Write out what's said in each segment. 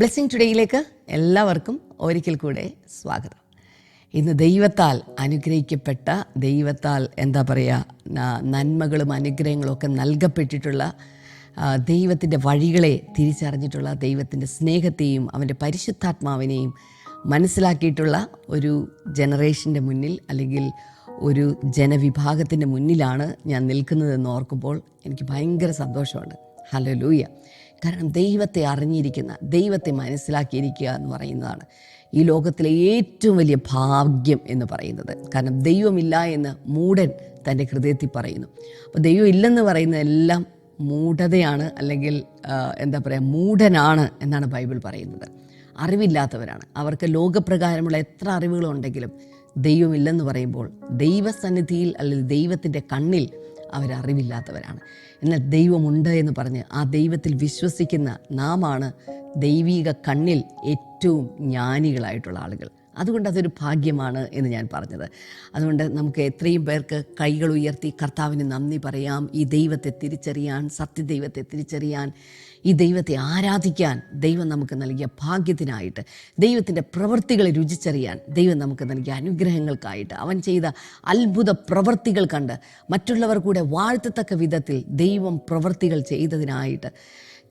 Blessing ടുഡേയിലേക്ക് എല്ലാവർക്കും ഒരിക്കൽ കൂടെ സ്വാഗതം. ഇന്ന് ദൈവത്താൽ അനുഗ്രഹിക്കപ്പെട്ട, ദൈവത്താൽ നന്മകളും അനുഗ്രഹങ്ങളും ഒക്കെ നൽകപ്പെട്ടിട്ടുള്ള, ദൈവത്തിൻ്റെ വഴികളെ തിരിച്ചറിഞ്ഞിട്ടുള്ള, ദൈവത്തിൻ്റെ സ്നേഹത്തെയും അവൻ്റെ പരിശുദ്ധാത്മാവിനെയും മനസ്സിലാക്കിയിട്ടുള്ള ഒരു ജനറേഷൻ്റെ മുന്നിൽ, അല്ലെങ്കിൽ ഒരു ജനവിഭാഗത്തിൻ്റെ മുന്നിലാണ് ഞാൻ നിൽക്കുന്നതെന്ന് ഓർക്കുമ്പോൾ എനിക്ക് ഭയങ്കര സന്തോഷമുണ്ട്. ഹല്ലേലൂയ. കാരണം ദൈവത്തെ അറിഞ്ഞിരിക്കുന്ന, ദൈവത്തെ മനസ്സിലാക്കിയിരിക്കുക എന്ന് പറയുന്നതാണ് ഈ ലോകത്തിലെ ഏറ്റവും വലിയ ഭാഗ്യം എന്ന് പറയുന്നത്. കാരണം ദൈവമില്ല എന്ന് മൂഢൻ തൻ്റെ ഹൃദയത്തിൽ പറയുന്നു. അപ്പോൾ ദൈവം ഇല്ലെന്ന് പറയുന്നതെല്ലാം മൂഢതയാണ്, അല്ലെങ്കിൽ മൂഢനാണ് എന്നാണ് ബൈബിൾ പറയുന്നത്. അറിവില്ലാത്തവരാണ്. അവർക്ക് ലോകപ്രകാരമുള്ള എത്ര അറിവുകളുണ്ടെങ്കിലും ദൈവമില്ലെന്ന് പറയുമ്പോൾ ദൈവസന്നിധിയിൽ അല്ലെങ്കിൽ ദൈവത്തിൻ്റെ കണ്ണിൽ അവരറിവില്ലാത്തവരാണ്. എന്നാൽ ദൈവമുണ്ട് എന്ന് പറഞ്ഞ് ആ ദൈവത്തിൽ വിശ്വസിക്കുന്ന നാമാണ് ദൈവിക കണ്ണിൽ ഏറ്റവും ജ്ഞാനികളായിട്ടുള്ള ആളുകൾ. അതുകൊണ്ട് അതൊരു ഭാഗ്യമാണ് എന്ന് ഞാൻ പറഞ്ഞത്. അതുകൊണ്ട് നമുക്ക് എത്രയും പേർക്ക് കൈകൾ ഉയർത്തി കർത്താവിന് നന്ദി പറയാം. ഈ ദൈവത്തെ തിരിച്ചറിയാൻ, സത്യദൈവത്തെ തിരിച്ചറിയാൻ, ഈ ദൈവത്തെ ആരാധിക്കാൻ ദൈവം നമുക്ക് നൽകിയ ഭാഗ്യത്തിനായിട്ട്, ദൈവത്തിൻ്റെ പ്രവൃത്തികളെ രുചിച്ചറിയാൻ ദൈവം നമുക്ക് നൽകിയ അനുഗ്രഹങ്ങൾക്കായിട്ട്, അവൻ ചെയ്ത അത്ഭുത പ്രവൃത്തികൾ കണ്ട് മറ്റുള്ളവർ കൂടെ വാഴ്ത്തത്തക്ക വിധത്തിൽ ദൈവം പ്രവൃത്തികൾ ചെയ്തതിനായിട്ട്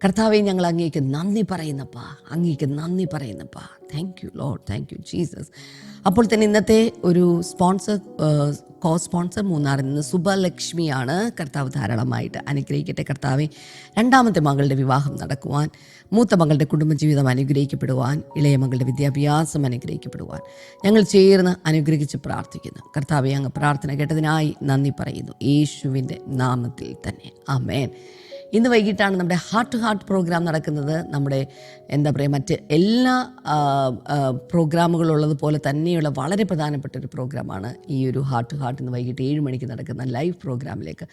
കർത്താവെ, ഞങ്ങൾ അങ്ങേക്ക് നന്ദി പറയുന്നപ്പാ, അങ്ങേക്ക് നന്ദി പറയുന്നപ്പാ. Thank you lord, thank you Jesus. അപ്പോൾ തന്നെ ഇന്നത്തെ ഒരു കോ സ്പോൺസർ മൂന്നാറിൽ നിന്ന് സുബലക്ഷ്മിയാണ്. കർത്താവ് ധാരാളമായിട്ട് അനുഗ്രഹിക്കട്ടെ. കർത്താവെ, രണ്ടാമത്തെ മകളുടെ വിവാഹം നടക്കുവാൻ, മൂത്ത മകളുടെ കുടുംബജീവിതം അനുഗ്രഹിക്കപ്പെടുവാൻ, ഇളയ മകളുടെ വിദ്യാഭ്യാസം അനുഗ്രഹിക്കപ്പെടുവാൻ ഞങ്ങൾ ചേർന്ന് അനുഗ്രഹിച്ച് പ്രാർത്ഥിക്കുന്നു. കർത്താവെ, അങ്ങ് പ്രാർത്ഥന കേട്ടതിനായി നന്ദി പറയുന്നു, യേശുവിൻ്റെ നാമത്തിൽ തന്നെ ആമേൻ. ഇന്ന് വൈകിട്ടാണ് നമ്മുടെ ഹാർട്ട് ടു ഹാർട്ട് പ്രോഗ്രാം നടക്കുന്നത്. നമ്മുടെ മറ്റ് എല്ലാ പ്രോഗ്രാമുകളുള്ളതുപോലെ തന്നെയുള്ള വളരെ പ്രധാനപ്പെട്ട ഒരു പ്രോഗ്രാമാണ് ഈ ഒരു ഹാർട്ട് ടു ഹാർട്ട്. ഇന്ന് വൈകിട്ട് 7 മണിക്ക് നടക്കുന്ന ലൈവ് പ്രോഗ്രാമിലേക്ക്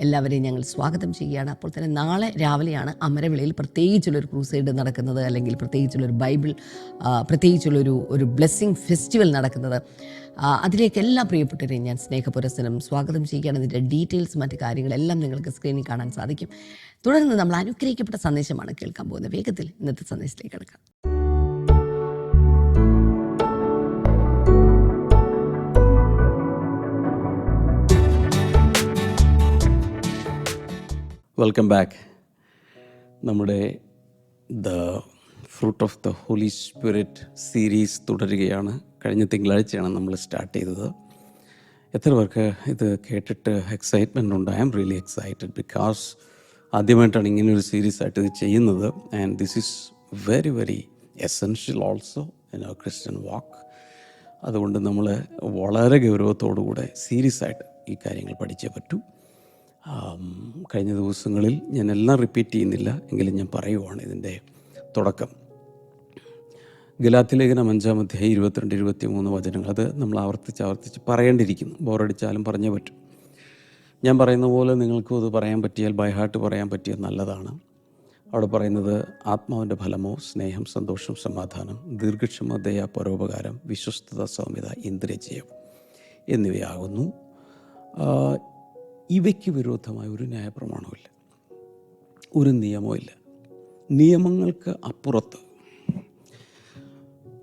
എല്ലാവരെയും ഞങ്ങൾ സ്വാഗതം ചെയ്യുകയാണ്. അപ്പോൾ തന്നെ നാളെ രാവിലെയാണ് അമരവിളയിൽ പ്രത്യേകിച്ചുള്ളൊരു ക്രൂസൈഡ് നടക്കുന്നത്, അല്ലെങ്കിൽ പ്രത്യേകിച്ചുള്ളൊരു ബൈബിൾ, പ്രത്യേകിച്ചുള്ളൊരു ബ്ലെസ്സിങ് ഫെസ്റ്റിവൽ നടക്കുന്നത്. അതിലേക്ക് എല്ലാ പ്രിയപ്പെട്ടവരെയും ഞാൻ സ്നേഹപുരസ്സരം സ്വാഗതം ചെയ്യുകയാണ്. ഇതിൻ്റെ ഡീറ്റെയിൽസ്, മറ്റ് കാര്യങ്ങളെല്ലാം നിങ്ങൾക്ക് സ്ക്രീനിൽ കാണാൻ സാധിക്കും. തുടർന്ന് നമ്മൾ അനുഗ്രഹിക്കപ്പെട്ട സന്ദേശമാണ് കേൾക്കാൻ പോകുന്നത്. വേഗത്തിൽ ഇന്നത്തെ സന്ദേശത്തിലേക്ക് കിടക്കാം. Welcome back. നമ്മുടെ the fruit of the holy spirit series തുടരുകയാണ്. കഴിഞ്ഞ തിങ്കളാഴ്ചയാണ് നമ്മൾ സ്റ്റാർട്ട് ചെയ്തത്. എത്ര പേർക്ക് ഇത് കേട്ടിട്ട് എക്സൈറ്റ്മെൻ്റ് ഉണ്ട്? I am really excited because ആദ്യമായിട്ടാണ് ഇങ്ങനെയൊരു സീരീസ് ആയിട്ട് ഇത് ചെയ്യുന്നത്. And this is very very essential also in our Christian walk. അതുകൊണ്ട് നമ്മൾ വളരെ ഗൗരവത്തോടുകൂടെ സീരിയസ് ആയിട്ട് ഈ കാര്യങ്ങൾ പഠിച്ചേ പറ്റൂ. കഴിഞ്ഞ ദിവസങ്ങളിൽ ഞാൻ എല്ലാം റിപ്പീറ്റ് ചെയ്യുന്നില്ല, എങ്കിലും ഞാൻ പറയുവാണ് ഇതിൻ്റെ തുടക്കം. ഗലാത്യലേഖനം 5-ാം അധ്യായം 22-23 വചനങ്ങൾ. അത് നമ്മൾ ആവർത്തിച്ച് പറയേണ്ടിയിരിക്കുന്നു. ബോറടിച്ചാലും പറഞ്ഞേ പറ്റും. ഞാൻ പറയുന്ന പോലെ നിങ്ങൾക്കും അത് പറയാൻ പറ്റിയാൽ, ബൈ ഹാർട്ട് പറയാൻ പറ്റിയാൽ നല്ലതാണ്. അവിടെ പറയുന്നത്, ആത്മാവിൻ്റെ ഫലമോ സ്നേഹം, സന്തോഷം, സമാധാനം, ദീർഘക്ഷമ, ദയ, പരോപകാരം, വിശ്വസ്തത, സൗമ്യത, ഇന്ദ്രിയജയം എന്നിവയാകുന്നു. ഇവയ്ക്ക് വിരോധമായ ഒരു ന്യായപ്രമാണമില്ല, ഒരു നിയമമില്ല. നിയമങ്ങൾക്ക് അപ്പുറത്ത്,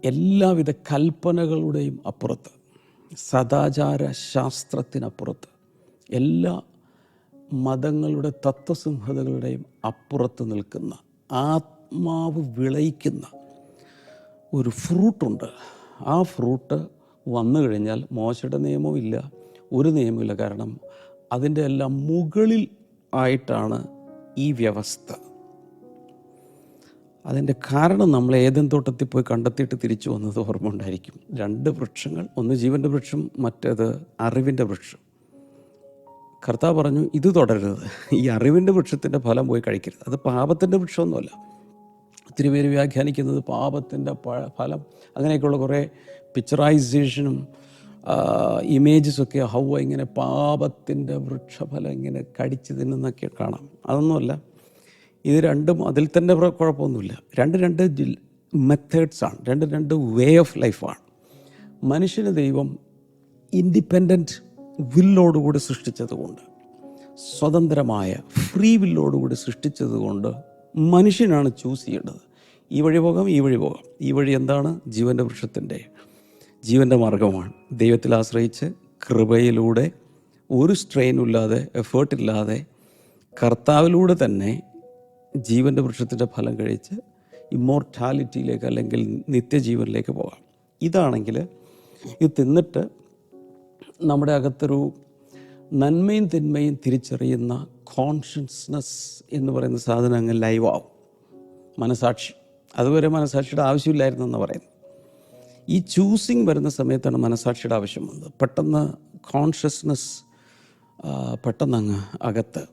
എല്ലാവിധ കൽപ്പനകളുടെയും അപ്പുറത്ത്, സദാചാര ശാസ്ത്രത്തിനപ്പുറത്ത്, എല്ലാ മതങ്ങളുടെ തത്വസംഹിതകളുടെയും അപ്പുറത്ത് നിൽക്കുന്ന, ആത്മാവ് വിളയിക്കുന്ന ഒരു ഫ്രൂട്ടുണ്ട്. ആ ഫ്രൂട്ട് വന്നു കഴിഞ്ഞാൽ മോശയുടെ നിയമമില്ല, ഒരു നിയമമില്ല. കാരണം അതിൻ്റെ എല്ലാം മുകളിൽ ആയിട്ടാണ് ഈ വ്യവസ്ഥ. അതിൻ്റെ കാരണം നമ്മൾ ഏദൻ തോട്ടത്തിൽ പോയി കണ്ടെത്തിയിട്ട് തിരിച്ചു വന്നത് ഓർമ്മ ഉണ്ടായിരിക്കും. 2 വൃക്ഷങ്ങൾ, ഒന്ന് ജീവൻ്റെ വൃക്ഷം, മറ്റേത് അറിവിൻ്റെ വൃക്ഷം. കർത്താവ് പറഞ്ഞു, ഇത് തുടരരുത്, ഈ അറിവിൻ്റെ വൃക്ഷത്തിൻ്റെ ഫലം പോയി കഴിക്കരുത്. അത് പാപത്തിൻ്റെ വൃക്ഷമൊന്നുമല്ല. ഒത്തിരി പേര് വ്യാഖ്യാനിക്കുന്നത് പാപത്തിൻ്റെ ഫലം, അങ്ങനെയൊക്കെയുള്ള കുറേ പിക്ചറൈസേഷനും ഇമേജസൊക്കെ ഹൗവ ഇങ്ങനെ പാപത്തിൻ്റെ വൃക്ഷഫലം ഇങ്ങനെ കടിച്ച് തിന്നുന്നൊക്കെ കാണാം. അതൊന്നുമല്ല. ഇത് രണ്ടും അതിൽ തന്നെ കുഴപ്പമൊന്നുമില്ല. രണ്ട് മെത്തേഡ്സാണ്, രണ്ട് വേ ഓഫ് ലൈഫാണ്. മനുഷ്യന് ദൈവം ഇൻഡിപെൻഡൻറ്റ് വില്ലോടുകൂടി സൃഷ്ടിച്ചതുകൊണ്ട്, സ്വതന്ത്രമായ ഫ്രീ വില്ലോടുകൂടി സൃഷ്ടിച്ചതുകൊണ്ട് മനുഷ്യനാണ് ചൂസ് ചെയ്യേണ്ടത് ഈ വഴി പോകാം, ഈ വഴി പോകാം. ഈ വഴി എന്താണ്? ജീവൻ്റെ വൃക്ഷത്തിൻ്റെ ജീവൻ്റെ മാർഗമാണ്. ദൈവത്തിൽ ആശ്രയിച്ച് കൃപയിലൂടെ ഒരു സ്ട്രെയിനില്ലാതെ, എഫേർട്ടില്ലാതെ കർത്താവിലൂടെ തന്നെ ജീവൻ്റെ വൃക്ഷത്തിൻ്റെ ഫലം കഴിച്ച് ഇമ്മോർട്ടാലിറ്റിയിലേക്ക് അല്ലെങ്കിൽ നിത്യജീവനിലേക്ക് പോകാം. ഇതാണെങ്കിൽ ഇത് തിന്നിട്ട് നമ്മുടെ അകത്തൊരു നന്മയും തിന്മയും തിരിച്ചറിയുന്ന കോൺഷ്യസ്നസ് എന്ന് പറയുന്ന സാധനം അങ്ങ് ലൈവാവും. മനസാക്ഷി, അതുവരെ മനസാക്ഷിയുടെ ആവശ്യമില്ലായിരുന്നു എന്ന് പറയുന്നത്. ഈ ചൂസിങ് വരുന്ന സമയത്താണ് മനസാക്ഷിയുടെ ആവശ്യം വന്നത്. പെട്ടെന്ന് കോൺഷ്യസ്നസ് പെട്ടെന്ന് അങ്ങ് അകത്ത്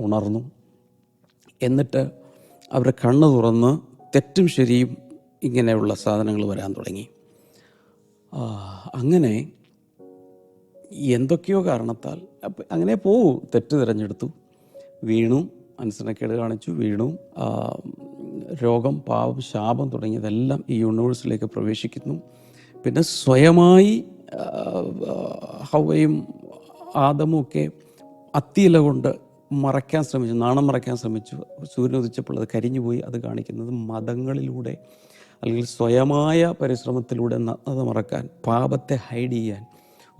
ഉണർന്നു. എന്നിട്ട് അവരുടെ കണ്ണ് തുറന്ന് തെറ്റും ശരിയും ഇങ്ങനെയുള്ള സാധനങ്ങൾ വരാൻ തുടങ്ങി. അങ്ങനെ എന്തൊക്കെയോ കാരണത്താൽ അങ്ങനെ പോവും. തെറ്റ് തിരഞ്ഞെടുത്തു, വീണു, അനുസരണക്കേട് കാണിച്ചു, വീണു. രോഗം, പാപം, ശാപം തുടങ്ങിയതെല്ലാം ഈ യൂണിവേഴ്സിലേക്ക് പ്രവേശിക്കുന്നു. പിന്നെ സ്വയമായി ഹവ്വയും ആദമും ഒക്കെ അത്തിയില കൊണ്ട് മറയ്ക്കാൻ ശ്രമിച്ചു, നാണം മറയ്ക്കാൻ ശ്രമിച്ചു. സൂര്യൻ ഉദിച്ചപ്പോൾ അത് കരിഞ്ഞുപോയി. അത് കാണിക്കുന്നത് മതങ്ങളിലൂടെ അല്ലെങ്കിൽ സ്വയമായ പരിശ്രമത്തിലൂടെ നഗ്നത മറക്കാൻ, പാപത്തെ ഹൈഡ് ചെയ്യാൻ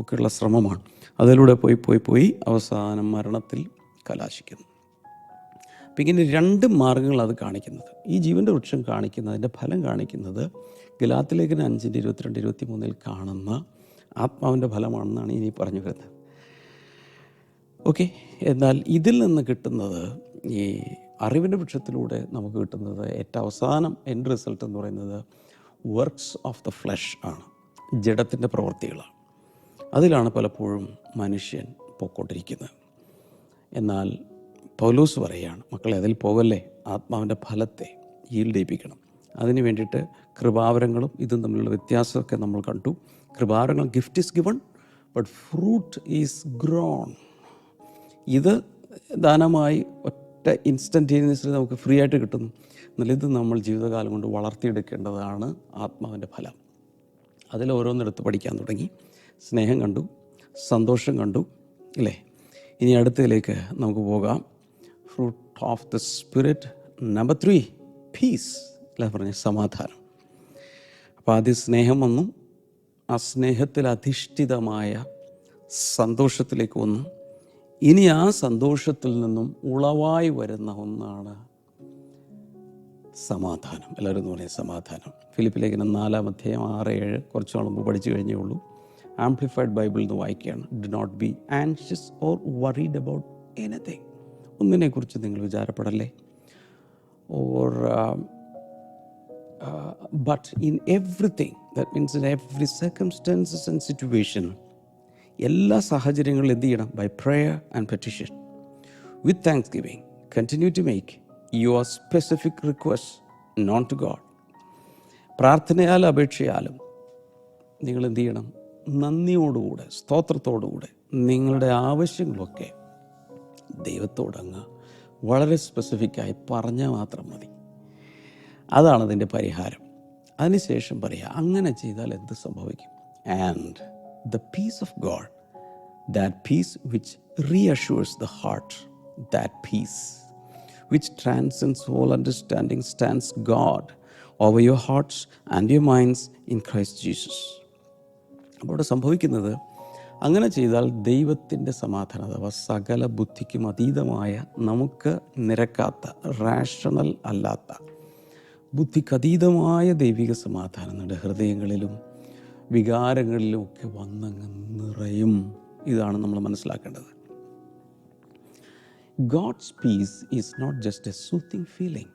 ഒക്കെയുള്ള ശ്രമമാണ്. അതിലൂടെ പോയി അവസാനം മരണത്തിൽ കലാശിക്കുന്നു. അപ്പം ഇങ്ങനെ രണ്ട് മാർഗ്ഗങ്ങൾ അത് കാണിക്കുന്നത്. ഈ ജീവൻ്റെ വൃക്ഷം കാണിക്കുന്നതിൻ്റെ ഫലം കാണിക്കുന്നത് ഗലാത്യലേഖനം 5:22-23 കാണുന്ന ആത്മാവിൻ്റെ ഫലമാണെന്നാണ് ഇനി പറഞ്ഞു വരുന്നത്. ഓക്കെ, എന്നാൽ ഇതിൽ നിന്ന് കിട്ടുന്നത്, ഈ അറിവിൻ്റെ വൃക്ഷത്തിലൂടെ നമുക്ക് കിട്ടുന്നത് ഏറ്റവും അവസാനം എൻഡ് റിസൾട്ട് എന്ന് പറയുന്നത് വർക്ക്സ് ഓഫ് ദ ഫ്ലഷ് ആണ്, ജഡത്തിൻ്റെ പ്രവൃത്തികളാണ്. അതിലാണ് പലപ്പോഴും മനുഷ്യൻ പൊക്കോട്ടിരിക്കുന്നത്. എന്നാൽ പൗലോസ് പറയുകയാണ്, മക്കളെ അതിൽ പോകല്ലേ, ആത്മാവിൻ്റെ ഫലത്തെ ഈൽഡ് ചെയ്യിപ്പിക്കണം. അതിന് വേണ്ടിയിട്ട് കൃപാവരങ്ങളും ഇതും തമ്മിലുള്ള വ്യത്യാസമൊക്കെ നമ്മൾ കണ്ടു. കൃപാവരങ്ങൾ gift is given but fruit is grown. ഇത് ദാനമായി ഒറ്റ ഇൻസ്റ്റൻറ്റേനിയസ്ലി നമുക്ക് ഫ്രീ ആയിട്ട് കിട്ടുന്നു. എന്നാൽ ഇത് നമ്മൾ ജീവിതകാലം കൊണ്ട് വളർത്തിയെടുക്കേണ്ടതാണ് ആത്മാവിൻ്റെ ഫലം. അതിൽ ഓരോന്നെടുത്ത് പഠിക്കാൻ തുടങ്ങി. സ്നേഹം കണ്ടു, സന്തോഷം കണ്ടു, ഇല്ലേ? ഇനി അടുത്തതിലേക്ക് നമുക്ക് പോകാം. Fruit of the spirit number 3 peace, അല്ല പറഞ്ഞ സമാധാനം. അപ്പോൾ ആദ്യം സ്നേഹം വന്നു, ആ സ്നേഹത്തിൽ അധിഷ്ഠിതമായ സന്തോഷത്തിലേക്ക് വന്നു. ഇനി ആ സന്തോഷത്തിൽ നിന്നും ഉളവായി വരുന്ന ഒന്നാണ് സമാധാനം. എല്ലാവരും എന്ന് പറയുന്നത് സമാധാനം. ഫിലിപ്പിലേഖനം 4:6-7 കുറച്ച് നാൾ മുമ്പ് പഠിച്ചു കഴിഞ്ഞേ ഉള്ളൂ. ആംപ്ലിഫൈഡ് ബൈബിളിൽ നിന്ന് വായിക്കുകയാണ്. Do not be anxious or worried about anything. ഒന്നിനെക്കുറിച്ച് നിങ്ങൾ വിചാരപ്പെടല്ലേ. Or but in everything, that means in every circumstances and situation, എല്ലാ സാഹചര്യങ്ങളിലും എന്ത് ചെയ്യണം? By prayer and petition with thanksgiving continue to make your specific request known to God. പ്രാർത്ഥനയാലും അപേക്ഷയാലും നിങ്ങൾ എന്ത് ചെയ്യണം? നന്ദിയോടുകൂടെ, സ്തോത്രത്തോടുകൂടെ നിങ്ങളുടെ ആവശ്യങ്ങളൊക്കെ ദൈവത്തോടങ്ങ് വളരെ സ്പെസിഫിക്കായി പറഞ്ഞാൽ മാത്രം മതി. അതാണ് അതിൻ്റെ പരിഹാരം. അതിനുശേഷം പറയുക, അങ്ങനെ ചെയ്താൽ എന്ത് സംഭവിക്കും? And the peace of God, that peace which reassures the heart, that peace which transcends all understanding, stands God over your hearts and your minds in Christ Jesus. അപ്പോൾ ഇവിടെ സംഭവിക്കുന്നത്, അങ്ങനെ ചെയ്താൽ ദൈവത്തിൻ്റെ സമാധാനം, അഥവാ സകല ബുദ്ധിക്കും അതീതമായ, നമുക്ക് നിരക്കാത്ത, റാഷണൽ അല്ലാത്ത, ബുദ്ധിക്കതീതമായ ദൈവിക സമാധാനം നമ്മുടെ ഹൃദയങ്ങളിലും വികാരങ്ങളിലും ഒക്കെ വന്നങ്ങ് നിറയും. ഇതാണ് നമ്മൾ മനസ്സിലാക്കേണ്ടത്. God's peace is not just a soothing feeling.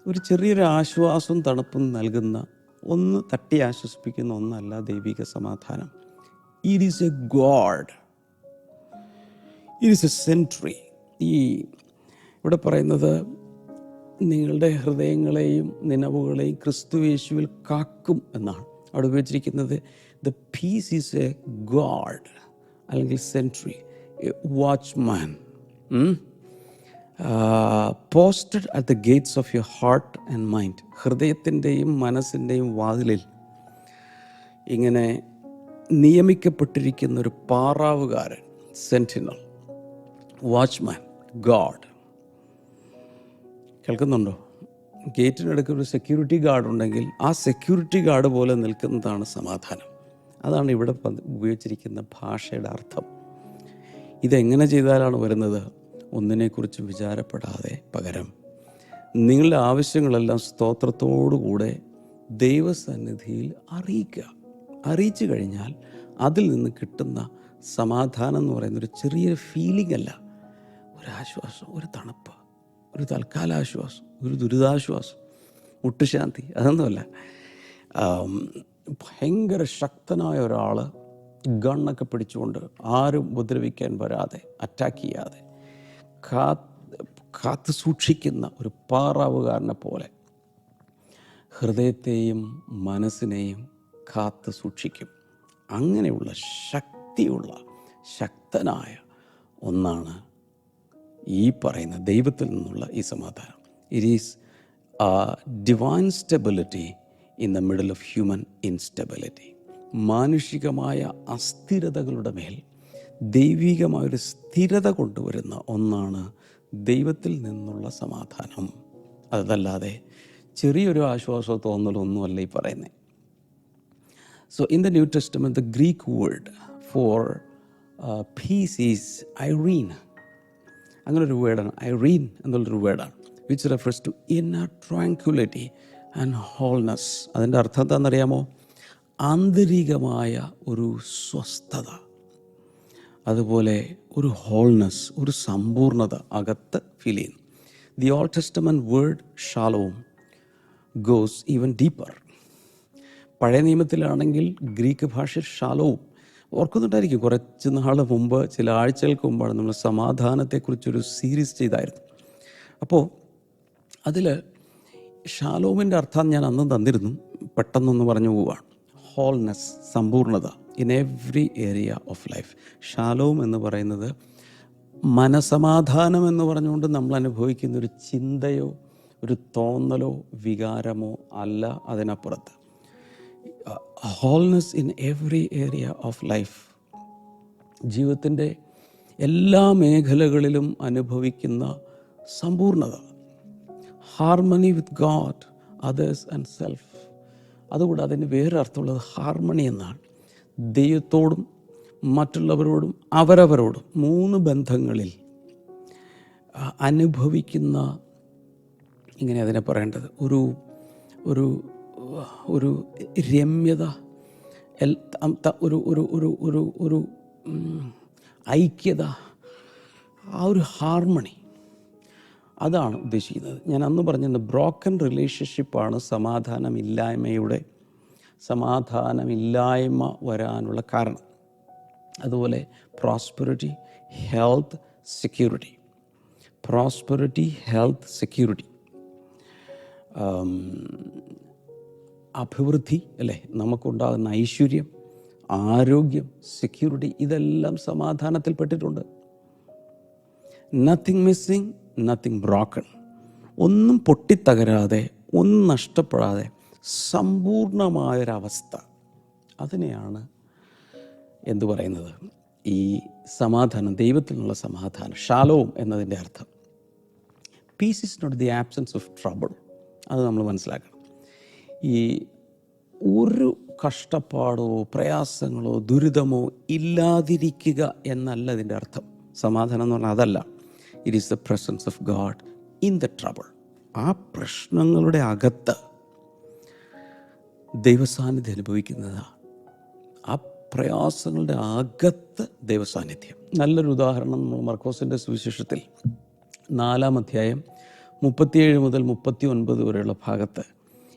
ഒരു ചെറിയൊരു ആശ്വാസവും തണുപ്പും നൽകുന്ന, ഒന്ന് തട്ടി ആശ്വസിപ്പിക്കുന്ന ഒന്നല്ല ദൈവിക സമാധാനം. It is a God, it is A sentry. ഈ ഇവിടെ പറയുന്നത് നിങ്ങളുടെ ഹൃദയങ്ങളെയും നിലവുകളെയും ക്രിസ്തുയേശുവിൽ കാക്കും എന്നാണ്. അവിടെ ഉപയോഗിച്ചിരിക്കുന്നത് the peace is a guard അല്ലെങ്കിൽ sentry, a watchman posted at the gates of your heart and mind. ഹൃദയത്തിൻ്റെയും മനസ്സിൻ്റെയും വാതിലിൽ ഇങ്ങനെ നിയമിക്കപ്പെട്ടിരിക്കുന്ന ഒരു പാറാവുകാരൻ, സെൻറ്റിനൽ, വാച്ച്മാൻ, ഗോഡ്. കേൾക്കുന്നുണ്ടോ? ഗേറ്റിനടുക്ക് ഒരു സെക്യൂരിറ്റി ഗാർഡ് ഉണ്ടെങ്കിൽ ആ സെക്യൂരിറ്റി ഗാർഡ് പോലെ നിൽക്കുന്നതാണ് സമാധാനം. അതാണ് ഇവിടെ ഉപയോഗിച്ചിരിക്കുന്ന ഭാഷയുടെ അർത്ഥം. ഇതെങ്ങനെ ചെയ്താലാണ് വരുന്നത്? ഒന്നിനെക്കുറിച്ചും വിചാരപ്പെടാതെ, പകരം നിങ്ങളുടെ ആവശ്യങ്ങളെല്ലാം സ്തോത്രത്തോടുകൂടെ ദൈവസന്നിധിയിൽ അറിയിക്കുക. അറിയിച്ചു കഴിഞ്ഞാൽ അതിൽ നിന്ന് കിട്ടുന്ന സമാധാനം എന്ന് പറയുന്നൊരു ചെറിയൊരു ഫീലിംഗ് അല്ല, ഒരാശ്വാസം, ഒരു തണുപ്പ്, ഒരു തൽക്കാല ആശ്വാസം, ഒരു ദുരിതാശ്വാസം, മുട്ടുശാന്തി, അതൊന്നുമല്ല. ഭയങ്കര ശക്തനായ ഒരാൾ ഗണ്ണൊക്കെ പിടിച്ചുകൊണ്ട് ആരും ഉപദ്രവിക്കാൻ വരാതെ, അറ്റാക്ക് ചെയ്യാതെ കാത്തു സൂക്ഷിക്കുന്ന ഒരു പാറാവുകാരനെ പോലെ ഹൃദയത്തെയും മനസ്സിനെയും കാത്തു സൂക്ഷിക്കും. അങ്ങനെയുള്ള ശക്തിയുള്ള ശക്തനായ ഒന്നാണ് ഈ പറയുന്ന ദൈവത്തിൽ നിന്നുള്ള ഈ സമാധാനം. It is divine stability in the middle of human instability. മാനുഷികമായ അസ്ഥിരതകളുടെ മേൽ ദൈവികമായൊരു സ്ഥിരത കൊണ്ടുവരുന്ന ഒന്നാണ് ദൈവത്തിൽ നിന്നുള്ള സമാധാനം. അതല്ലാതെ ചെറിയൊരു ആശ്വാസമോ തോന്നലൊന്നുമല്ല ഈ പറയുന്നത്. So in the new testament the Greek word for peace is eirene. അങ്ങനൊരു വേർഡാണ്, ഐറീൻ എന്നുള്ളൊരു വേർഡാണ്, which refers to inner tranquillity and wholeness. അതിൻ്റെ അർത്ഥം എന്താണെന്നറിയാമോ? ആന്തരികമായ ഒരു സ്വസ്ഥത, അതുപോലെ ഒരു ഹോൾനെസ്, ഒരു സമ്പൂർണത അകത്ത് ഫീൽ ചെയ്യുന്നു. The old testament word Shalom goes even deeper. പഴയ നിയമത്തിലാണെങ്കിൽ ഗ്രീക്ക് ഭാഷയിൽ ഷാലോം, ഓർക്കുന്നുണ്ടായിരിക്കും, കുറച്ച് നാൾ മുമ്പ്, ചില ആഴ്ചകൾക്ക് മുമ്പാണ് നമ്മൾ സമാധാനത്തെക്കുറിച്ചൊരു സീരീസ് ചെയ്തായിരുന്നു. അപ്പോൾ അതിൽ ഷാലോമിൻ്റെ അർത്ഥം ഞാൻ അന്ന് തന്നിരുന്നു, പെട്ടെന്നൊന്ന് പറഞ്ഞു പോവുകയാണ്. ഹോൾനെസ്, സമ്പൂർണത in every area of life. Shalom എന്ന് പറയുന്നത് മനസമാധാനം എന്ന് പറഞ്ഞുകൊണ്ട് നമ്മൾ അനുഭവിക്കുന്ന ഒരു ചിന്തയോ ഒരു തോന്നലോ വികാരമോ അല്ല, അതിനപ്പുറത്ത് wholeness in every area of life. ജീവിതത്തിൻ്റെ എല്ലാ മേഖലകളിലും അനുഭവിക്കുന്ന സമ്പൂർണത, harmony with God, others and self. അതുകൂടാതെ അതിന് വേറെ അർത്ഥമുള്ളത് ഹാർമണി എന്നാണ്. ദൈവത്തോടും മറ്റുള്ളവരോടും അവരവരോടും 3 ബന്ധങ്ങളിൽ അനുഭവിക്കുന്ന, ഇങ്ങനെ അതിനെ പറയേണ്ടത്, ഒരു ഒരു ഒരു രമ്യത, ഒരു ഒരു ഒരു ഒരു ഒരു ഐക്യത, ആ ഒരു ഹാർമണി, അതാണ് ഉദ്ദേശിക്കുന്നത്. ഞാൻ അന്ന് പറഞ്ഞിരുന്നു, ബ്രോക്കൺ റിലേഷൻഷിപ്പാണ് സമാധാനമില്ലായ്മ വരാനുള്ള കാരണം. അതുപോലെ prosperity, health, security. Prosperity, health, security, അഭിവൃദ്ധി, അല്ലേ, നമുക്കുണ്ടാകുന്ന ഐശ്വര്യം, ആരോഗ്യം, സെക്യൂരിറ്റി, ഇതെല്ലാം സമാധാനത്തിൽപ്പെട്ടിട്ടുണ്ട്. Nothing missing, nothing broken. ഒന്നും പൊട്ടിത്തകരാതെ, ഒന്നും നഷ്ടപ്പെടാതെ സമ്പൂർണമായൊരവസ്ഥ, അതിനെയാണ് എന്തു പറയുന്നത്? ഈ സമാധാനം, ദൈവത്തിൽ നിന്നുള്ള സമാധാനം, ഷാലോം എന്നതിൻ്റെ അർത്ഥം. Peace is not the absence of trouble. അത് നമ്മൾ മനസ്സിലാക്കണം. ഈ ഒരു കഷ്ടപ്പാടോ പ്രയാസങ്ങളോ ദുരിതമോ ഇല്ലാതിരിക്കുക എന്നല്ല ഇതിൻ്റെ അർത്ഥം. സമാധാനം എന്ന് പറഞ്ഞാൽ അതല്ല. It is the presence of God in the trouble. ആ പ്രശ്നങ്ങളുടെ അകത്ത് ദൈവസാന്നിധ്യം അനുഭവിക്കുന്നതാണ്. ആ പ്രയാസങ്ങളുടെ അകത്ത് ദൈവസാന്നിധ്യം. നല്ലൊരു ഉദാഹരണം മർക്കോസിൻ്റെ സുവിശേഷത്തിൽ 4-ാം അധ്യായം 37 മുതൽ 39 വരെയുള്ള ഭാഗത്ത്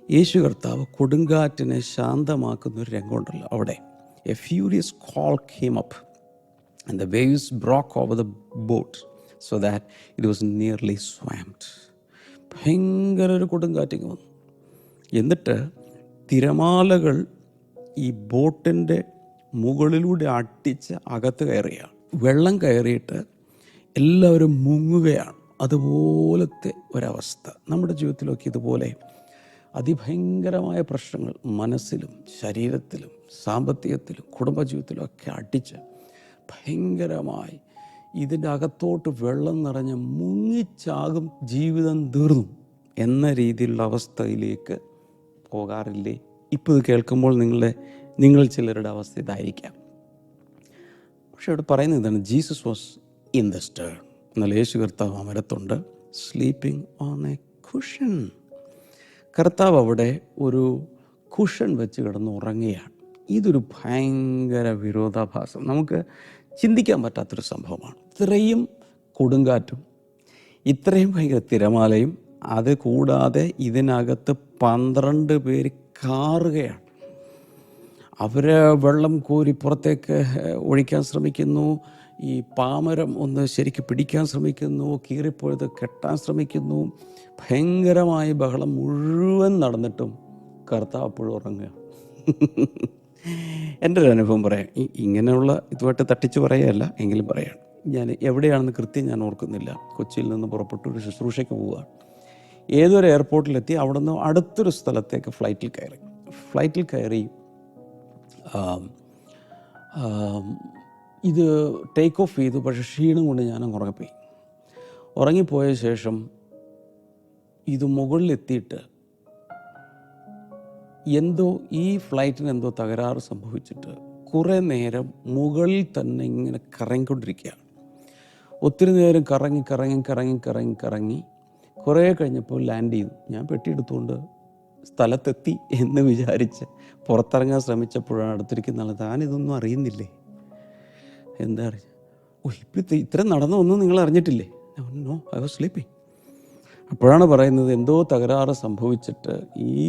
യേശു കർത്താവ് കൊടുങ്കാറ്റിനെ ശാന്തമാക്കുന്ന ഒരു രംഗമുണ്ടല്ലോ. അവിടെ A furious call came up and the waves broke over the boat so that it was nearly swamped. ഭയങ്കര ഒരു കൊടുങ്കാറ്റിങ് വന്നു. എന്നിട്ട് തിരമാലകൾ ഈ ബോട്ടിൻ്റെ മുകളിലൂടെ അടിച്ച് അകത്ത് കയറുകയാണ്. വെള്ളം കയറിയിട്ട് എല്ലാവരും മുങ്ങുകയാണ്. അതുപോലത്തെ ഒരവസ്ഥ നമ്മുടെ ജീവിതത്തിലൊക്കെ ഇതുപോലെ അതിഭയങ്കരമായ പ്രശ്നങ്ങൾ മനസ്സിലും ശരീരത്തിലും സാമ്പത്തികത്തിലും കുടുംബജീവിതത്തിലും ഒക്കെ അടിച്ച് ഭയങ്കരമായി ഇതിൻ്റെ അകത്തോട്ട് വെള്ളം നിറഞ്ഞ് മുങ്ങിച്ചാകും, ജീവിതം തീർന്നു എന്ന രീതിയിലുള്ള അവസ്ഥയിലേക്ക് പോകാറില്ലേ? ഇപ്പോൾ ഇത് കേൾക്കുമ്പോൾ നിങ്ങൾ ചിലരുടെ അവസ്ഥ ഇതായിരിക്കാം. പക്ഷെ അവിടെ പറയുന്നത് എന്താണ്? Jesus was in the Stern. എന്നാൽ യേശു കർത്താവ് അമരത്തുണ്ട്, സ്ലീപ്പിംഗ് ഓൺ എ കുഷൻ. കർത്താവ് അവിടെ ഒരു കുഷൻ വെച്ച് കിടന്ന് ഉറങ്ങുകയാണ്. ഇതൊരു ഭയങ്കര വിരോധാഭാസം, നമുക്ക് ചിന്തിക്കാൻ പറ്റാത്തൊരു സംഭവമാണ്. ഇത്രയും കൊടുങ്കാറ്റും ഇത്രയും ഭയങ്കര തിരമാലയും, അത് കൂടാതെ ഇതിനകത്ത് 12 പേര് കാറുകയാണ്. അവർ വെള്ളം കോരി പുറത്തേക്ക് ഒഴിക്കാൻ ശ്രമിക്കുന്നു, ഈ പാമരം ഒന്ന് ശരിക്ക് പിടിക്കാൻ ശ്രമിക്കുന്നു, കീറിപ്പോയത് കെട്ടാൻ ശ്രമിക്കുന്നു. ഭയങ്കരമായ ബഹളം മുഴുവൻ നടന്നിട്ടും കർത്താവ് അപ്പോഴും ഉറങ്ങുക. എൻ്റെ ഒരു അനുഭവം പറയാം. ഇങ്ങനെയുള്ള ഇതുമായിട്ട് തട്ടിച്ച് പറയുകയല്ല, എങ്കിലും പറയാം. ഞാൻ എവിടെയാണെന്ന് കൃത്യം ഞാൻ ഓർക്കുന്നില്ല. കൊച്ചിയിൽ നിന്ന് പുറപ്പെട്ടു ഒരു ശുശ്രൂഷയ്ക്ക് പോവുക. ഏതൊരു എയർപോർട്ടിലെത്തി അവിടെ നിന്ന് അടുത്തൊരു സ്ഥലത്തേക്ക് ഫ്ലൈറ്റിൽ കയറി ഇത് ടേക്ക് ഓഫ് ചെയ്തു. പക്ഷേ ക്ഷീണം കൊണ്ട് ഞാനങ്ങ് ഉറങ്ങിപ്പോയി. ഉറങ്ങിപ്പോയ ശേഷം ഇത് മുകളിലെത്തിയിട്ട് എന്തോ ഈ ഫ്ലൈറ്റിന് എന്തോ തകരാറ് സംഭവിച്ചിട്ട് കുറേ നേരം മുകളിൽ തന്നെ ഇങ്ങനെ കറങ്ങിക്കൊണ്ടിരിക്കുകയാണ്. ഒത്തിരി നേരം കറങ്ങി കുറേ കഴിഞ്ഞപ്പോൾ ലാൻഡ് ചെയ്തു. ഞാൻ പെട്ടിയെടുത്തുകൊണ്ട് സ്ഥലത്തെത്തി എന്ന് വിചാരിച്ച് പുറത്തിറങ്ങാൻ ശ്രമിച്ചപ്പോഴാണ് അടുത്തിരിക്കുന്ന ആൾ, താനിതൊന്നും അറിയുന്നില്ലേ? എന്താ അറിയാം? ഇപ്പം ഇത്ര നടന്നൊന്നും നിങ്ങൾ അറിഞ്ഞിട്ടില്ലേ? No, I was sleeping. അപ്പോഴാണ് പറയുന്നത്, എന്തോ തകരാറ് സംഭവിച്ചിട്ട് ഈ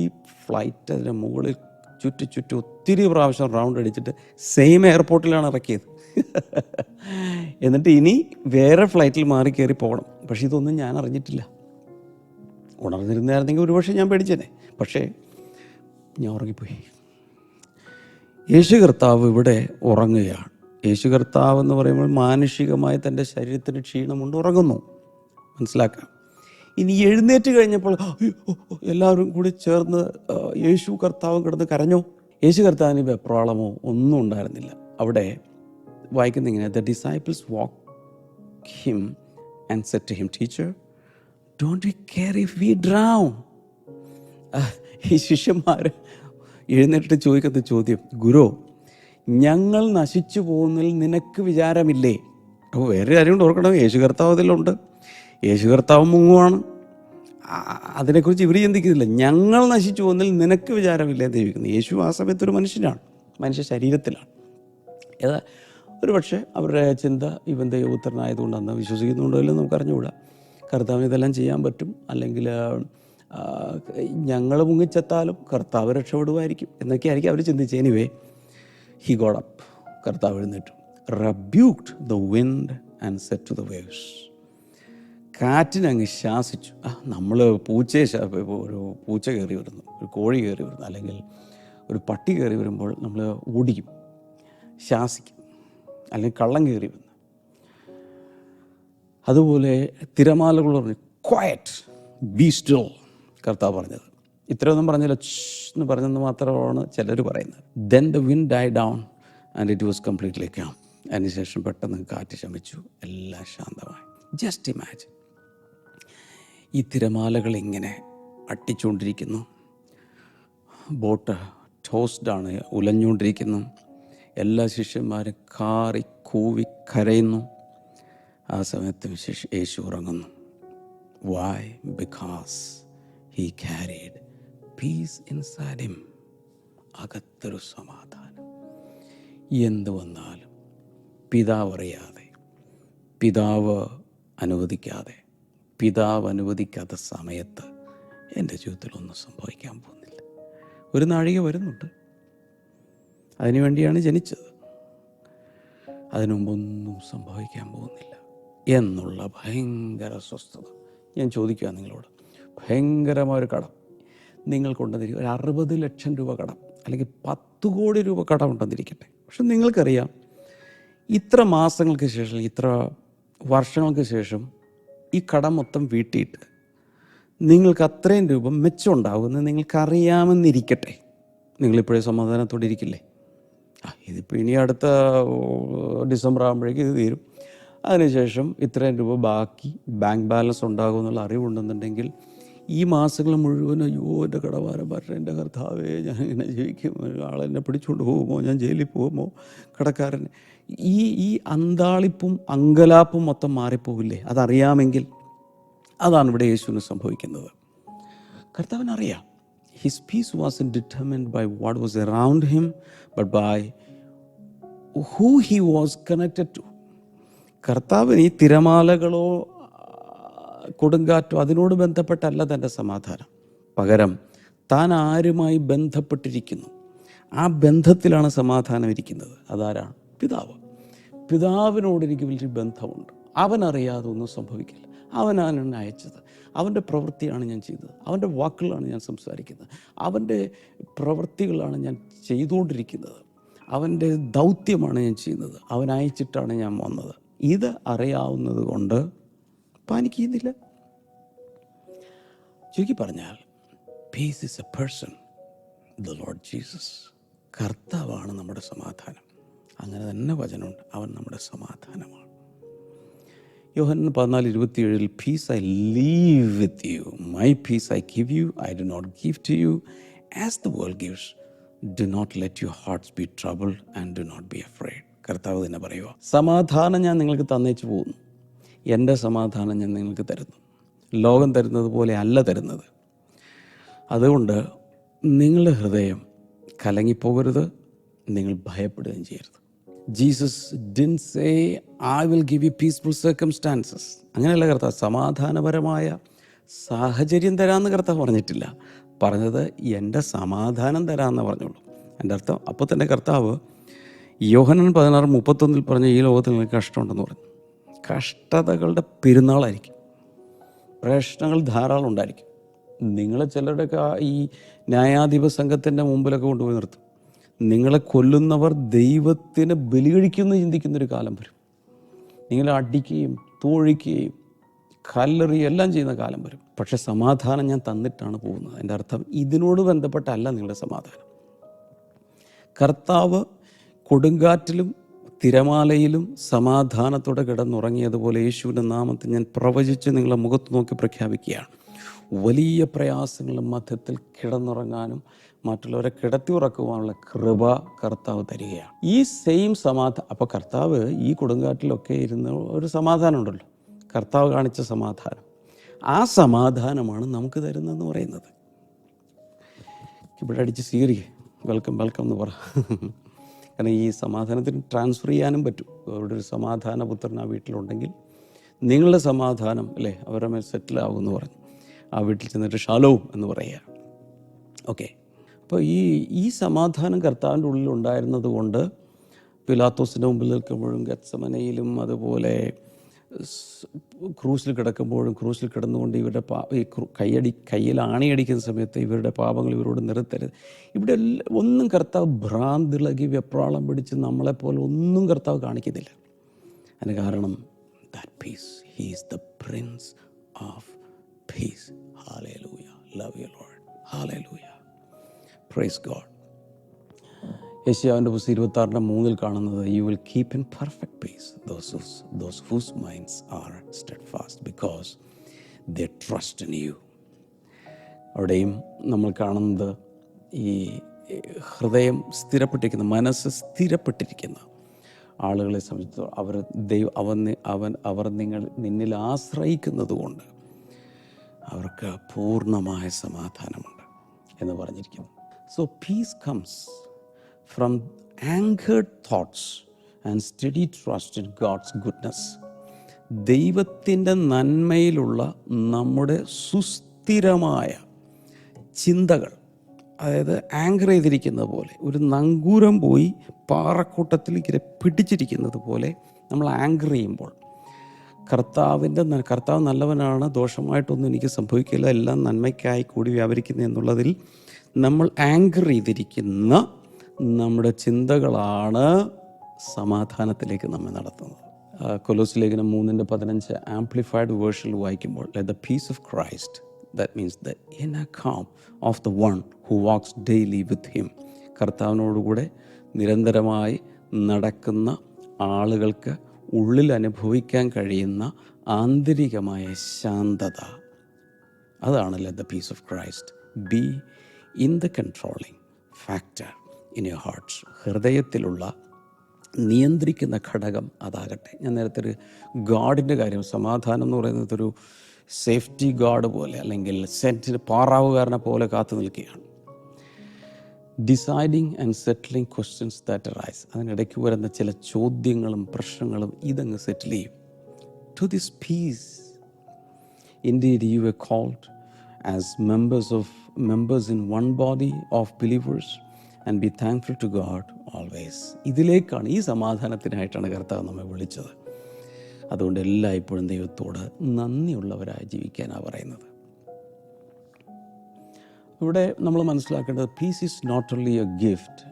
ഫ്ലൈറ്റ് അതിന് മുകളിൽ ചുറ്റി ഒത്തിരി പ്രാവശ്യം റൗണ്ട് അടിച്ചിട്ട് സെയിം എയർപോർട്ടിലാണ് ഇറക്കിയത്. എന്നിട്ട് ഇനി വേറെ ഫ്ലൈറ്റിൽ മാറി കയറി പോകണം. പക്ഷേ ഇതൊന്നും ഞാൻ അറിഞ്ഞിട്ടില്ല. ഉണർന്നിരുന്നായിരുന്നെങ്കിൽ ഒരുപക്ഷെ ഞാൻ പേടിച്ചേനെ. പക്ഷേ ഞാൻ ഉറങ്ങിപ്പോയി. യേശു കർത്താവ് ഇവിടെ ഉറങ്ങുകയാണ്. യേശു കർത്താവ് എന്ന് പറയുമ്പോൾ മാനുഷികമായി തൻ്റെ ശരീരത്തിന് ക്ഷീണമുണ്ട്, ഉറങ്ങുന്നു, മനസ്സിലാക്കാം. ഇനി എഴുന്നേറ്റ് കഴിഞ്ഞപ്പോൾ എല്ലാവരും കൂടി ചേർന്ന് യേശു കർത്താവ് കിടന്ന് കരഞ്ഞോ? യേശു കർത്താവിന് വെപ്രാളമോ ഒന്നും ഉണ്ടായിരുന്നില്ല. അവിടെ വായിക്കുന്ന ഇങ്ങനെ, the disciples woke him and said to him, teacher, don't you care if we drown? ഈ ശിഷ്യന്മാർ എഴുന്നേറ്റ് ചോദിക്കുന്ന ചോദ്യം, ഗുരു, ഞങ്ങൾ നശിച്ചു പോകുന്നതിൽ നിനക്ക് വിചാരമില്ലേ? അപ്പോൾ വേറെ കാര്യം കൊണ്ട് ഓർക്കണം, യേശു കർത്താവ് അതിലുണ്ട്, യേശു കർത്താവ് മുങ്ങുവാണ്. അതിനെക്കുറിച്ച് ഇവർ ചിന്തിക്കുന്നില്ല. ഞങ്ങൾ നശിച്ചു പോകുന്നതിൽ നിനക്ക് വിചാരമില്ലേ എന്ന് ചോദിക്കുന്നത്. യേശു ആ സമയത്തൊരു മനുഷ്യനാണ്, മനുഷ്യ ശരീരത്തിലാണ്. ഏതാ ഒരു പക്ഷേ അവരുടെ ചിന്ത ഇവൻ ദൈവപുത്രനായതുകൊണ്ടെന്ന് വിശ്വസിക്കുന്നുണ്ടോ ഇല്ലെന്ന് നമുക്ക് അറിഞ്ഞുകൂടാ. കർത്താവിന് ഇതെല്ലാം ചെയ്യാൻ പറ്റും, അല്ലെങ്കിൽ ഞങ്ങൾ മുങ്ങിച്ചെത്താലും കർത്താവ് രക്ഷപ്പെടുമായിരിക്കും എന്നൊക്കെ ആയിരിക്കും അവർ ചിന്തിച്ചത്. എനിവേ, ഹി ഗോട്ട് അപ്പ്, കർത്താവ് എഴുന്നേറ്റു, rebuked the wind and said to the waves. കാറ്റിനങ്ങ് ശാസിച്ചു. നമ്മൾ ഒരു പൂച്ച കയറി വരുന്നു, ഒരു കോഴി കയറി വരുന്നു, അല്ലെങ്കിൽ ഒരു പട്ടി കയറി വരുമ്പോൾ നമ്മൾ ഓടിക്കും, ശാസിക്കും, അല്ലെങ്കിൽ കള്ളം കയറി വന്നു. അതുപോലെ തിരമാലകൾ പറഞ്ഞു, ക്വയറ്റ്, ബി സ്റ്റിൽ, കർത്താവ് പറഞ്ഞത്. ഇത്രയൊന്നും പറഞ്ഞില്ല, എന്ന് പറഞ്ഞെന്ന് മാത്രമാണ് ചിലർ പറയുന്നത്. Then the wind die down and it was completely calm. അതിനുശേഷം പെട്ടെന്ന് കാറ്റ് ശമിച്ചു, എല്ലാം ശാന്തമായി. ജസ്റ്റ് ഇമാജിൻ, ഈ തിരമാലകൾ ഇങ്ങനെ അട്ടിച്ചുകൊണ്ടിരിക്കുന്നു, ബോട്ട് ടോസ്ഡാണ്, ഉലഞ്ഞുകൊണ്ടിരിക്കുന്നു, എല്ലാ ശിഷ്യന്മാരും കാറി കൂവി കരയുന്നു. ആ സമയത്ത് യേശു ഉറങ്ങുന്നു. Why? Because he carried peace inside him. അകത്തൊരു സമാധാനം. എന്തു വന്നാലും പിതാവ് അറിയാതെ, പിതാവ് അനുവദിക്കാത്ത സമയത്ത് എൻ്റെ ജീവിതത്തിലൊന്നും സംഭവിക്കാൻ പോകുന്നില്ല. ഒരു നാഴിക വരുന്നുണ്ട്, അതിനുവേണ്ടിയാണ് ജനിച്ചത്, അതിനു മുമ്പൊന്നും സംഭവിക്കാൻ പോകുന്നില്ല എന്നുള്ള ഭയങ്കര സ്വസ്ഥത. ഞാൻ ചോദിക്കുക നിങ്ങളോട്, ഭയങ്കരമായൊരു കടം നിങ്ങൾക്കുണ്ടെന്നിരിക്കും, ഒരു 60 ലക്ഷം രൂപ കടം, അല്ലെങ്കിൽ 10 കോടി രൂപ കടം ഉണ്ടെന്നിരിക്കട്ടെ. പക്ഷെ നിങ്ങൾക്കറിയാം, ഇത്ര മാസങ്ങൾക്ക് ശേഷം, ഇത്ര വർഷങ്ങൾക്ക് ശേഷം ഈ കടം മൊത്തം വീട്ടിയിട്ട് നിങ്ങൾക്ക് അത്രയും രൂപ മെച്ചം ഉണ്ടാകുമെന്ന് നിങ്ങൾക്കറിയാമെന്നിരിക്കട്ടെ. നിങ്ങളിപ്പോഴേ സമാധാനത്തോടെ ഇരിക്കില്ലേ? ഇതിപ്പോൾ ഇനി അടുത്ത ഡിസംബർ ആകുമ്പോഴേക്കും ഇത് തീരും, അതിനുശേഷം ഇത്രയും രൂപ ബാക്കി ബാങ്ക് ബാലൻസ് ഉണ്ടാകുമെന്നുള്ള അറിവുണ്ടെന്നുണ്ടെങ്കിൽ ഈ മാസങ്ങൾ മുഴുവൻ അയ്യോ എൻ്റെ കടഭാരം പറഞ്ഞ എൻ്റെ കർത്താവേ ഞാൻ ഇങ്ങനെ ജീവിക്കും, ആളെന്നെ പിടിച്ചുകൊണ്ട് പോകുമോ, ഞാൻ ജയിലിൽ പോകുമോ, കടക്കാരൻ, ഈ അന്താളിപ്പും അങ്കലാപ്പും മൊത്തം മാറിപ്പോവില്ലേ? അതറിയാമെങ്കിൽ അതാണ് ഇവിടെ യേശുവിന് സംഭവിക്കുന്നത്. കർത്താവിനറിയാം. His peace wasn't determined by what was around him but by who he was connected to. കർത്താവിന് ഈ തിരമാലകളോ കൊടുങ്കാറ്റോ അതിനോട് ബന്ധപ്പെട്ടല്ല തൻ്റെ സമാധാനം. പകരം താൻ ആരുമായി ബന്ധപ്പെട്ടിരിക്കുന്നു, ആ ബന്ധത്തിലാണ് സമാധാനം ഇരിക്കുന്നത്. അതാരാണ്? പിതാവ്. പിതാവിനോട് എനിക്ക് വലിയ ബന്ധമുണ്ട്. അവനറിയാതെ ഒന്നും സംഭവിക്കില്ല. അവനാണ് എന്നെ അയച്ചത്, അവൻ്റെ പ്രവൃത്തിയാണ് ഞാൻ ചെയ്തത്, അവൻ്റെ വാക്കുകളാണ് ഞാൻ സംസാരിക്കുന്നത്, അവൻ്റെ പ്രവൃത്തികളാണ് ഞാൻ ചെയ്തുകൊണ്ടിരിക്കുന്നത്, അവൻ്റെ ദൗത്യമാണ് ഞാൻ ചെയ്യുന്നത്, അവൻ അയച്ചിട്ടാണ് ഞാൻ വന്നത്. ഇത് അറിയാവുന്നത് കൊണ്ട് പാനിക് ചെയ്യുന്നില്ല. ചുരുക്കി പറഞ്ഞാൽ peace is a person, the Lord Jesus. കർത്താവാണ് നമ്മുടെ സമാധാനം. അങ്ങനെ തന്നെ വചനമുണ്ട്, അവൻ നമ്മുടെ സമാധാനമാണ്. Yohannan 14:27 peace I leave with you, my peace I give you, I do not give to you as the world gives, do not let your hearts be troubled and do not be afraid. കർത്താവ് തന്നെ പറയുക, സമാധാനം ഞാൻ നിങ്ങൾക്ക് തന്നേച്ചു പോകുന്നു, എൻ്റെ സമാധാനം ഞാൻ നിങ്ങൾക്ക് തരുന്നു, ലോകം തരുന്നത് പോലെ അല്ല തരുന്നത്. അതുകൊണ്ട് നിങ്ങളുടെ ഹൃദയം കലങ്ങിപ്പോകരുത്, നിങ്ങൾ ഭയപ്പെടുകയും ചെയ്യരുത്. Jesus didn't say I will give you peaceful circumstances. അങ്ങനെയല്ല കർത്താവ് സമാധാനപരമായ സാഹചര്യം തരാമെന്ന് കർത്താവ് പറഞ്ഞിട്ടില്ല. പറഞ്ഞത് എൻ്റെ സമാധാനം തരാമെന്ന് പറഞ്ഞുള്ളൂ. എൻ്റെ അർത്ഥം അപ്പോൾ തന്നെ കർത്താവ് യോഹന്നാൻ 16:31 പറഞ്ഞ ഈ ലോകത്തിൽ നിങ്ങൾക്ക് കഷ്ടമുണ്ടെന്ന് പറഞ്ഞു. കഷ്ടതകളുടെ പെരുന്നാളായിരിക്കും, പ്രശ്നങ്ങൾ ധാരാളം ഉണ്ടായിരിക്കും. നിങ്ങളെ ചിലരുടെയൊക്കെ ഈ ന്യായാധിപ സംഘത്തിൻ്റെ മുമ്പിലൊക്കെ കൊണ്ടുപോയി നിർത്തും. നിങ്ങളെ കൊല്ലുന്നവർ ദൈവത്തിന് ബലി കഴിക്കുമെന്ന് ചിന്തിക്കുന്നൊരു കാലം വരും. നിങ്ങളെ അടിക്കുകയും തോഴിക്കുകയും കല്ലെറിയും എല്ലാം ചെയ്യുന്ന കാലം വരും. പക്ഷെ സമാധാനം ഞാൻ തന്നിട്ടാണ് പോകുന്നത്. എൻ്റെ അർത്ഥം ഇതിനോട് ബന്ധപ്പെട്ടല്ല നിങ്ങളുടെ സമാധാനം. കർത്താവ് കൊടുങ്കാറ്റിലും തിരമാലയിലും സമാധാനത്തോടെ കിടന്നുറങ്ങിയതുപോലെ യേശുവിൻ്റെ നാമത്തിൽ ഞാൻ പ്രവചിച്ച് നിങ്ങളെ മുഖത്ത് നോക്കി പ്രഖ്യാപിക്കുകയാണ്, വലിയ പ്രയാസങ്ങളും മധ്യത്തിൽ കിടന്നുറങ്ങാനും മറ്റുള്ളവരെ കിടത്തി ഉറക്കുവാനുള്ള കൃപ കർത്താവ് തരികയാണ്. ഈ സെയിം സമാധാനം. അപ്പോൾ കർത്താവ് ഈ കൊടുങ്കാറ്റിലൊക്കെ ഇരുന്ന് ഒരു സമാധാനം ഉണ്ടല്ലോ, കർത്താവ് കാണിച്ച സമാധാനം, ആ സമാധാനമാണ് നമുക്ക് തരുന്നതെന്ന് പറയുന്നത്. ഇവിടെ അടിച്ച് സ്വീകരിക്കുക, വെൽക്കം വെൽക്കം എന്ന് പറ. കാരണം ഈ സമാധാനത്തിന് ട്രാൻസ്ഫർ ചെയ്യാനും പറ്റും. അവിടെ ഒരു സമാധാനപുത്രൻ ആ വീട്ടിലുണ്ടെങ്കിൽ നിങ്ങളുടെ സമാധാനം അല്ലേ അവരുടെ മേൽ സെറ്റിലാവുമെന്ന് പറഞ്ഞു ആ വീട്ടിൽ ചെന്നിട്ട് ഷാലോം എന്ന് പറയുക. ഓക്കെ, അപ്പോൾ ഈ സമാധാനം കർത്താവിൻ്റെ ഉള്ളിൽ ഉണ്ടായിരുന്നത് കൊണ്ട് പിലാത്തോസിൻ്റെ മുമ്പിൽ നിൽക്കുമ്പോഴും ഗത്സമനയിലും അതുപോലെ ക്രൂസിൽ കിടക്കുമ്പോഴും ക്രൂസിൽ കിടന്നുകൊണ്ട് ഇവരുടെ കയ്യിൽ ആണിയടിക്കുന്ന സമയത്ത് ഇവരുടെ പാപങ്ങൾ ഇവരോട് നിരത്തരുത്. ഇവിടെ ഒന്നും കർത്താവ് ഭ്രാന്തിളകി വെപ്രാളം പിടിച്ച് നമ്മളെപ്പോലെ ഒന്നും കർത്താവ് കാണിക്കുന്നില്ല. അതിന് കാരണം that peace, he is the prince of peace. Hallelujah, love you Lord, hallelujah, praise God. യെശയ്യാവിൻ്റെ പുസ്തകം 26:3 കാണുന്നത്, you will keep in perfect peace those whose minds are steadfast because they trust in you. അവിടെയും നമ്മൾ കാണുന്നത് ഈ ഹൃദയം സ്ഥിരപ്പെട്ടിരിക്കുന്ന, മനസ്സ് സ്ഥിരപ്പെട്ടിരിക്കുന്ന ആളുകളെ സംബന്ധിച്ചിടത്തോളം അവർ നിന്നിൽ ആശ്രയിക്കുന്നത് കൊണ്ട് അവർക്ക് പൂർണ്ണമായ സമാധാനമുണ്ട് എന്ന് പറഞ്ഞിരിക്കുന്നു. So peace comes from anchored thoughts and steady trust in God's goodness. ദൈവത്തിൻ്റെ നന്മയിലുള്ള നമ്മുടെ സുസ്ഥിരമായ ചിന്തകൾ, അതായത് ആങ്കർ ചെയ്തിരിക്കുന്നത് പോലെ, ഒരു നങ്കൂരം പോയി പാറക്കൂട്ടത്തിൽ ഇങ്ങനെ പിടിച്ചിരിക്കുന്നത് പോലെ നമ്മൾ ആങ്കർ ചെയ്യുമ്പോൾ കർത്താവ് നല്ലവനാണ്, ദോഷമായിട്ടൊന്നും എനിക്ക് സംഭവിക്കില്ല, എല്ലാം നന്മയ്ക്കായി കൂടി വ്യാപരിക്കുന്നു എന്നുള്ളതിൽ നമ്മൾ ആങ്കർ ചെയ്തിരിക്കുന്ന നമ്മുടെ ചിന്തകളാണ് സമാധാനത്തിലേക്ക് നമ്മെ നടത്തുന്നത്. കൊലോസ് ലേഖനം 3:15 ആംപ്ലിഫൈഡ് വേർഷനിൽ വായിക്കുമ്പോൾ, let the peace of Christ, that means the inner calm of the one who walks daily with him. കർത്താവിനോടുകൂടെ നിരന്തരമായി നടക്കുന്ന ആളുകൾക്ക് ഉള്ളിൽ അനുഭവിക്കാൻ കഴിയുന്ന ആന്തരികമായ ശാന്തത, അതാണ് let the peace of Christ be in the controlling factor in your hearts. ഹൃദയത്തിലുള്ള നിയന്ത്രിക്കുന്ന ഘടകം അതാകട്ടെ. ഞാൻ നേരത്തെ ഒരു ഗാർഡിൻ്റെ കാര്യം, സമാധാനം എന്ന് പറയുന്നത് ഒരു സേഫ്റ്റി ഗാർഡ് പോലെ, അല്ലെങ്കിൽ സെൻറ്റിന് പാറാവുകാരനെ പോലെ കാത്തു നിൽക്കുകയാണ്. Deciding and settling questions that arise, അതിനിടയ്ക്ക് വരുന്ന ചില ചോദ്യങ്ങളും പ്രശ്നങ്ങളും ഇതങ്ങ് സെറ്റിൽ ചെയ്യും. To this peace indeed you were called as members in one body of believers and be thankful to God always. ഇതിലേക്കാണ്, ഈ സമാധാനത്തിനായിട്ടാണ് കർത്താവ് നമ്മെ വിളിച്ചത്. അതുകൊണ്ട് എല്ലായ്പ്പോഴും ദൈവത്തോട് നന്ദിയുള്ളവരായി ജീവിക്കാനാണ് പറയുന്നത്. ഇവിടെ നമ്മൾ മനസ്സിലാക്കേണ്ടത് peace is not only a gift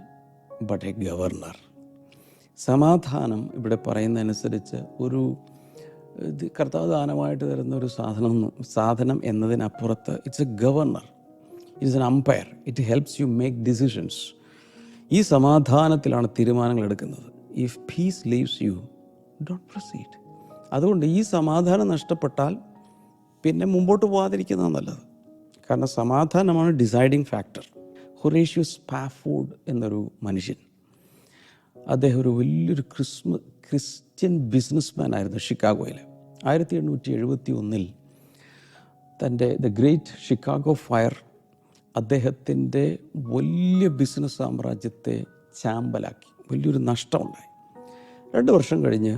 but a governor. സമാധാനം ഇവിടെ പറയുന്നതനുസരിച്ച് ഒരു കർത്താവ് ദാനമായിട്ട് തരുന്ന ഒരു സാധനം എന്നതിനപ്പുറത്ത് it's a governor, it's an umpire. It helps you make decisions. ഈ സമാധാനത്തിലാണ് തീരുമാനങ്ങൾ എടുക്കുന്നത്. If peace leaves you don't proceed. അതുകൊണ്ട് ഈ സമാധാനം നഷ്ടപ്പെട്ടാൽ പിന്നെ മുമ്പോട്ട് പോകാതിരിക്കുന്നതാണ് നല്ലത്. കാരണം സമാധാനമാണ് ഡിസൈഡിങ് ഫാക്ടർ. ഹൊറേഷ്യസ് സ്പാഫോർഡ് എന്നൊരു മനുഷ്യൻ, അദ്ദേഹം ഒരു വലിയൊരു ക്രിസ്ത്യൻ ബിസിനസ്മാൻ ആയിരുന്നു ഷിക്കാഗോയിൽ. 1871 തൻ്റെ ദ ഗ്രേറ്റ് ഷിക്കാഗോ ഫയർ അദ്ദേഹത്തിൻ്റെ വലിയ ബിസിനസ് സാമ്രാജ്യത്തെ ചാമ്പലാക്കി. വലിയൊരു നഷ്ടമുണ്ടായി. 2 വർഷം കഴിഞ്ഞ്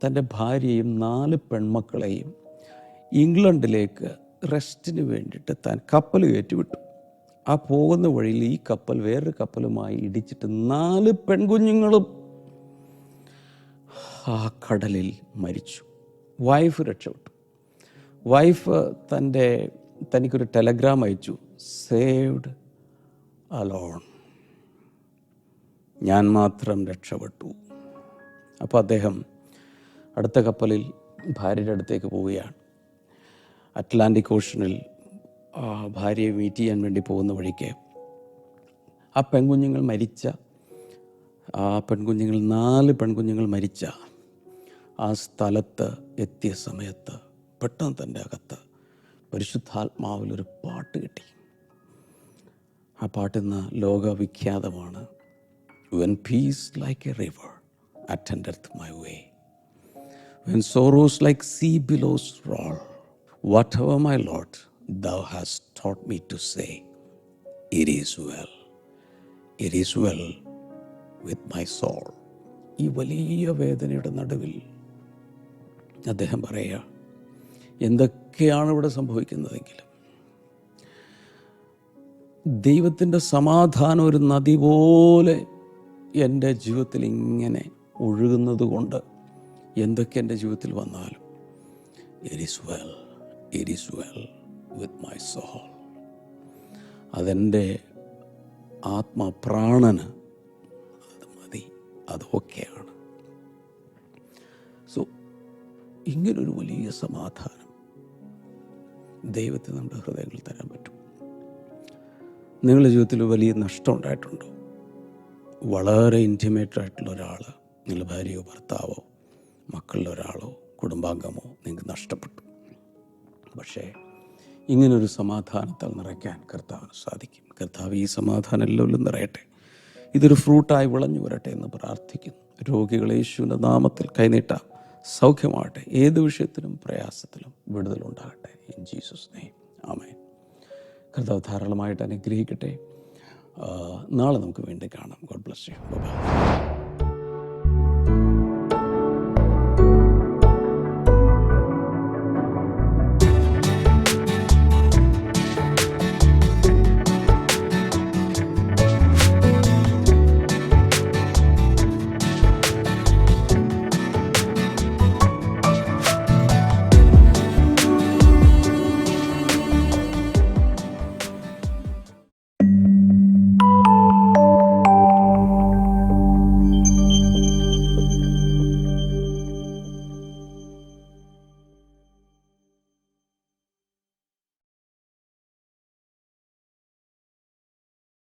തൻ്റെ ഭാര്യയെയും 4 പെൺമക്കളെയും ഇംഗ്ലണ്ടിലേക്ക് റെസ്റ്റിന് വേണ്ടിയിട്ട് താൻ കപ്പൽ കയറ്റിവിട്ടു. ആ പോകുന്ന വഴിയിൽ ഈ കപ്പൽ വേറൊരു കപ്പലുമായി ഇടിച്ചിട്ട് 4 പെൺകുഞ്ഞുങ്ങളും ആ കടലിൽ മരിച്ചു. വൈഫ് രക്ഷപ്പെട്ടു. വൈഫ് തനിക്കൊരു ടെലഗ്രാം അയച്ചു, സേവ്ഡ് അലോൺ, ഞാൻ മാത്രം രക്ഷപ്പെട്ടു. അപ്പോൾ അദ്ദേഹം അടുത്ത കപ്പലിൽ ഭാര്യയുടെ അടുത്തേക്ക് പോവുകയാണ്. അറ്റ്ലാന്റിക് ഓഷനിൽ ഭാര്യയെ മീറ്റ് ചെയ്യാൻ വേണ്ടി പോകുന്ന വഴിക്ക് ആ പെൺകുഞ്ഞുങ്ങൾ മരിച്ച 4 പെൺകുഞ്ഞുങ്ങൾ മരിച്ച ആ സ്ഥലത്ത് എത്തിയ സമയത്ത് പെട്ടെന്ന് തൻ്റെ അകത്ത് പരിശുദ്ധാത്മാവിലൊരു പാട്ട് കിട്ടി. ആ പാട്ട് ഇന്ന് ലോകവിഖ്യാതമാണ്. When peace like a river attendeth my way, when sorrows like sea billows roll, whatever my Lord thou hast taught me to say, it is well, it is well with my soul. ഈ വലിയ വേദനയുടെ നടുവിൽ അദ്ദേഹം പറയുക, എന്തൊക്കെയാണ് ഇവിടെ സംഭവിക്കുന്നതെങ്കിലും ദൈവത്തിൻ്റെ സമാധാനം ഒരു നദി പോലെ എൻ്റെ ജീവിതത്തിൽ ഇങ്ങനെ ഒഴുകുന്നത് കൊണ്ട് എന്തൊക്കെ എൻ്റെ ജീവിതത്തിൽ വന്നാലും it is well, it is well with my soul. അതെൻ്റെ ആത്മപ്രാണന് അത് മതി, അതൊക്കെയാണ്. സോ ഇങ്ങനൊരു വലിയ സമാധാനം ദൈവത്തിന് നമ്മുടെ ഹൃദയങ്ങളിൽ തരാൻ പറ്റും. നിങ്ങളുടെ ജീവിതത്തിൽ വലിയ നഷ്ടം ഉണ്ടായിട്ടുണ്ടോ? വളരെ ഇൻറ്റിമേറ്റായിട്ടുള്ള ഒരാൾ, നിങ്ങളുടെ ഭാര്യയോ ഭർത്താവോ മക്കളിൽ ഒരാളോ കുടുംബാംഗമോ നിങ്ങൾക്ക് നഷ്ടപ്പെട്ടു. പക്ഷേ ഇങ്ങനൊരു സമാധാനത്താൽ നിറയ്ക്കാൻ കർത്താവിന് സാധിക്കും. കർത്താവ് ഈ സമാധാനം എല്ലാവരും നിറയട്ടെ, ഇതൊരു ഫ്രൂട്ടായി വിളഞ്ഞു വരട്ടെ എന്ന് പ്രാർത്ഥിക്കുന്നു. രോഗികളെ യേശുവിൻ്റെ നാമത്തിൽ കൈനീട്ടാം, സൗഖ്യമാകട്ടെ. ഏത് വിഷയത്തിലും പ്രയാസത്തിലും വിടുതലുണ്ടാകട്ടെ. ഇൻ ജീസസ് നെയിം ആമേൻ. കർത്താവ് ധാരാളമായിട്ട് അനുഗ്രഹിക്കട്ടെ. നാളെ നമുക്ക് വീണ്ടും കാണാം. God bless you. ബൈ.